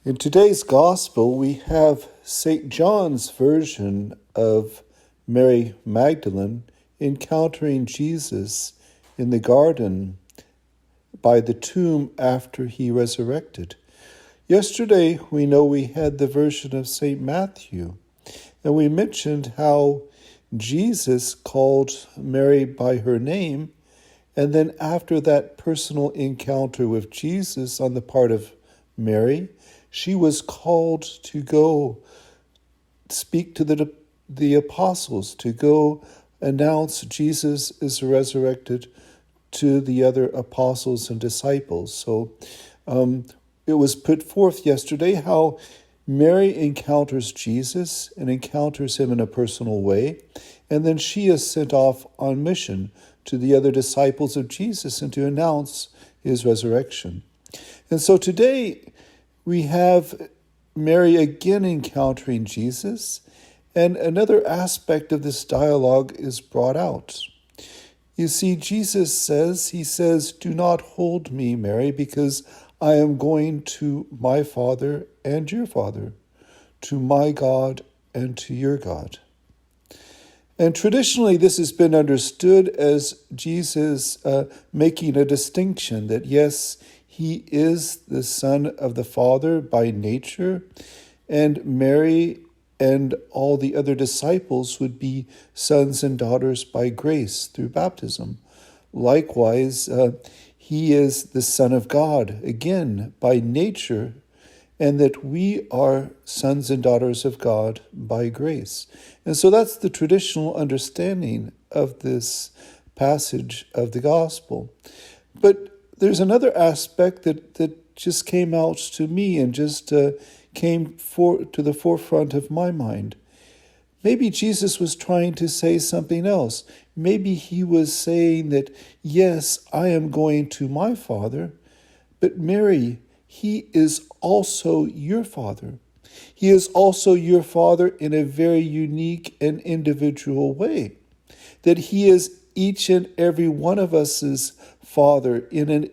In today's gospel, we have St. John's version of Mary Magdalene encountering Jesus in the garden by the tomb after he resurrected. Yesterday, we know we had the version of St. Matthew, and we mentioned how Jesus called Mary by her name, and then after that personal encounter with Jesus on the part of Mary, she was called to go speak to the apostles, to go announce Jesus is resurrected to the other apostles and disciples. So it was put forth yesterday how Mary encounters Jesus and encounters him in a personal way, and then she is sent off on mission to the other disciples of Jesus and to announce his resurrection. And so today we have Mary again encountering Jesus, and another aspect of this dialogue is brought out. You see, Jesus says, "Do not hold me, Mary, because I am going to my Father and your Father, to my God and to your God." And traditionally, this has been understood as Jesus making a distinction that, yes, he is the Son of the Father by nature, and Mary and all the other disciples would be sons and daughters by grace through baptism. Likewise, he is the Son of God, again, by nature, and that we are sons and daughters of God by grace. And so that's the traditional understanding of this passage of the gospel. But there's another aspect that just came out to me and just came to the forefront of my mind. Maybe Jesus was trying to say something else. Maybe he was saying that, yes, I am going to my Father, but Mary, he is also your Father. He is also your Father in a very unique and individual way. That he is each and every one of us's Father in a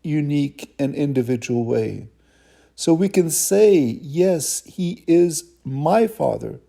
unique and individual way. So we can say, yes, he is my Father.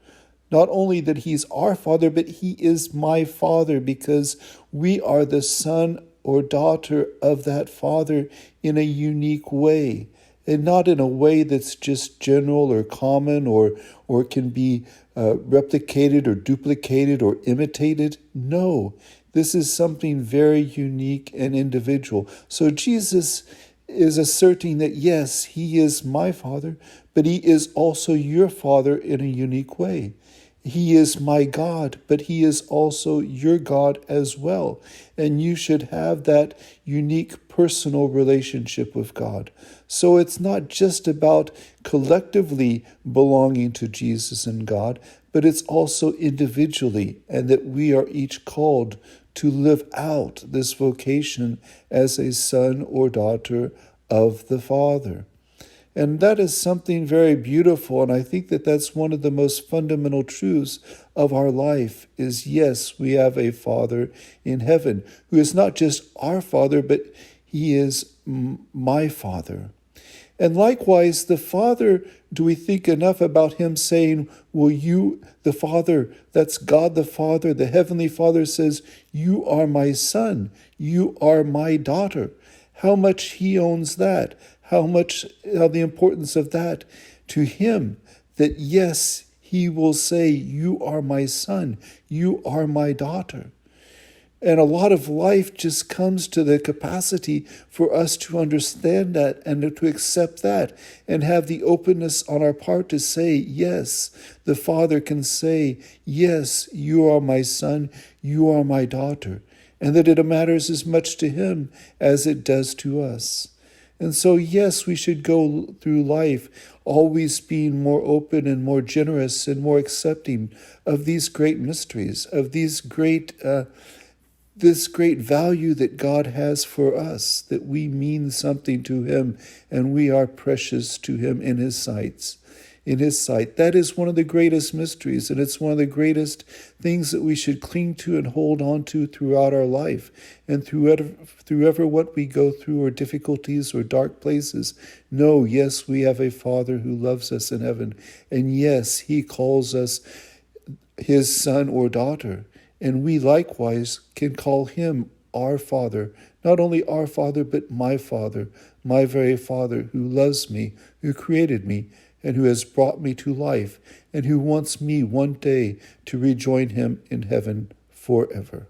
Not only that he's our Father, but he is my Father because we are the son or daughter of that Father in a unique way, and not in a way that's just general or common or can be replicated or duplicated or imitated. No, this is something very unique and individual. So Jesus is asserting that, yes, he is my Father, but he is also your Father in a unique way. He is my God, but he is also your God as well. And you should have that unique personal relationship with God. So it's not just about collectively belonging to Jesus and God, but it's also individually, and that we are each called to live out this vocation as a son or daughter of the Father. And that is something very beautiful, and I think that that's one of the most fundamental truths of our life is, yes, we have a Father in heaven who is not just our Father, but he is my Father. And likewise, the Father, do we think enough about him saying, well, you, the Father, that's God the Father, the Heavenly Father says, you are my son, you are my daughter. How much he owns that, how the importance of that to him, that yes, he will say, you are my son, you are my daughter. And a lot of life just comes to the capacity for us to understand that and to accept that and have the openness on our part to say, yes, the Father can say, yes, you are my son, you are my daughter, and that it matters as much to him as it does to us. And so, yes, we should go through life always being more open and more generous and more accepting of these great mysteries, of these this great value that God has for us, that we mean something to him and we are precious to him in his sights. in his sight. That is one of the greatest mysteries, and it's one of the greatest things that we should cling to and hold on to throughout our life. And through ever what we go through, or difficulties or dark places, know, yes, we have a Father who loves us in heaven. And yes, he calls us his son or daughter. And we likewise can call him our Father. Not only our Father, but my Father, my very Father, who loves me, who created me, and who has brought me to life, and who wants me one day to rejoin him in heaven forever.